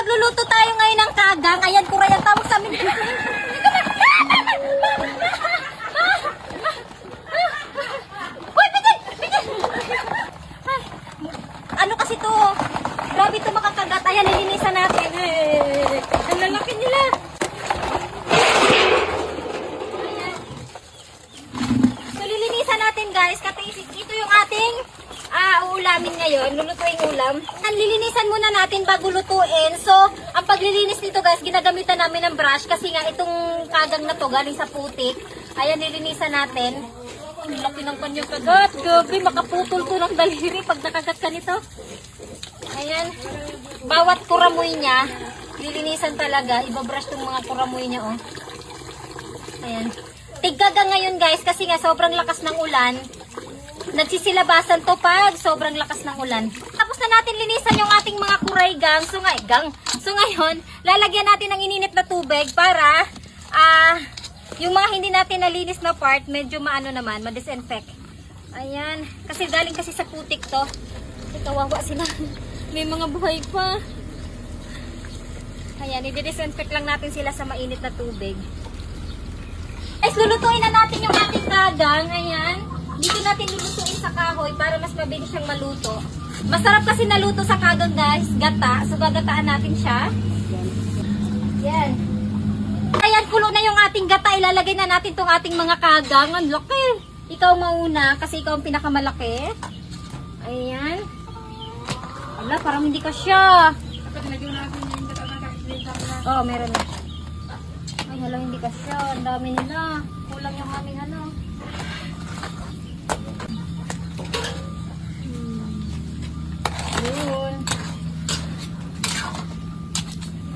magluluto tayo ngayon ng kagang. Ayan, kuray ang tawag sa amin. Uy, bigyan! Bigyan! Ano kasi to? Grabe to makakagat. Ayan, nilinisan natin. Ang lalaki nila. Ayan. So, lilinisan natin guys. Kasi ito yung ating uulamin ngayon. Lulutuin ulam. Lilinisan muna natin bago lutuin. So, ang paglilinis nito guys, ginagamitan namin ng brush. Kasi nga itong kagang na to galing sa putik. Ayan, lilinisan natin. Ang laki ng kanyang kagat. Gabi, makaputol to ng daliri pag nakagat ka nito. Ayan. Bawat kuramoy niya, lilinisan talaga. Ibabrush tong mga kuramoy niya, oh. Ayan. Tiggaga ngayon guys, kasi nga sobrang lakas ng ulan. Nagsisilabasan to pag sobrang lakas ng ulan. Tapos na natin linisan yung ating mga kuray gang. So ngayon, lalagyan natin ng ininit na tubig para yung mga hindi natin nalinis na part, medyo maano naman, ma-disinfect. Ayan. Kasi galing kasi sa putik to. Kawawa sila. May mga buhay pa. Ayan, i-disinfect lang natin sila sa mainit na tubig. Guys, lulutuin na natin yung ating kagang. Ayan. Dito natin lulutuin sa kahoy para mas mabilis siyang maluto. Masarap kasi naluto sa kagang guys, gata. So gagataan natin siya. Yan. Ayan, kulo na yung ating gata. Ilalagay na natin tong ating mga kagang. Ang laki. Ikaw mauna kasi ikaw ang pinakamalaki. Ayan. Wala, parang hindi ka siya. Oo, meron na. Ay, hala, hindi ka siya. Ang dami nila. Kulang yung aming ano. Yun.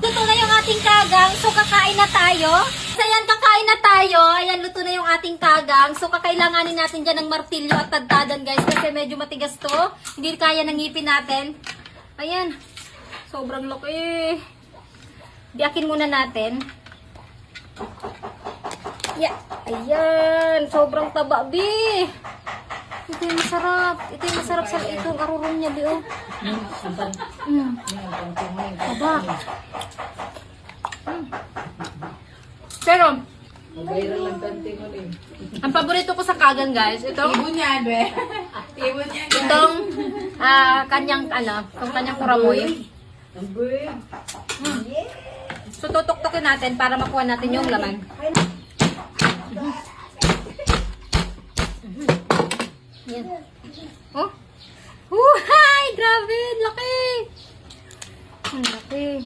Luto na yung ating kagang. So, kakain na tayo. So, ayan, kakain na tayo. Ayan, luto na yung ating kagang. So, kakailanganin natin dyan ng martilyo at tagtadan, guys. Kasi medyo matigas to. Hindi kaya ng ngipin natin. Ayan. Sobrang laki. Biyakin muna natin. Yeah. Ayan. Sobrang taba, bi. Ito yung masarap. Ito yung masarap sa itong arurong niya, bi, oh. Taba. Pero, ang paborito ko sa kagang, guys, itong kanyang, itong kanyang kuramoy. So, tutok-tokin natin para makuha natin yung laman. Yan. Oh! Hi! Grabe! Laki! Ang laki!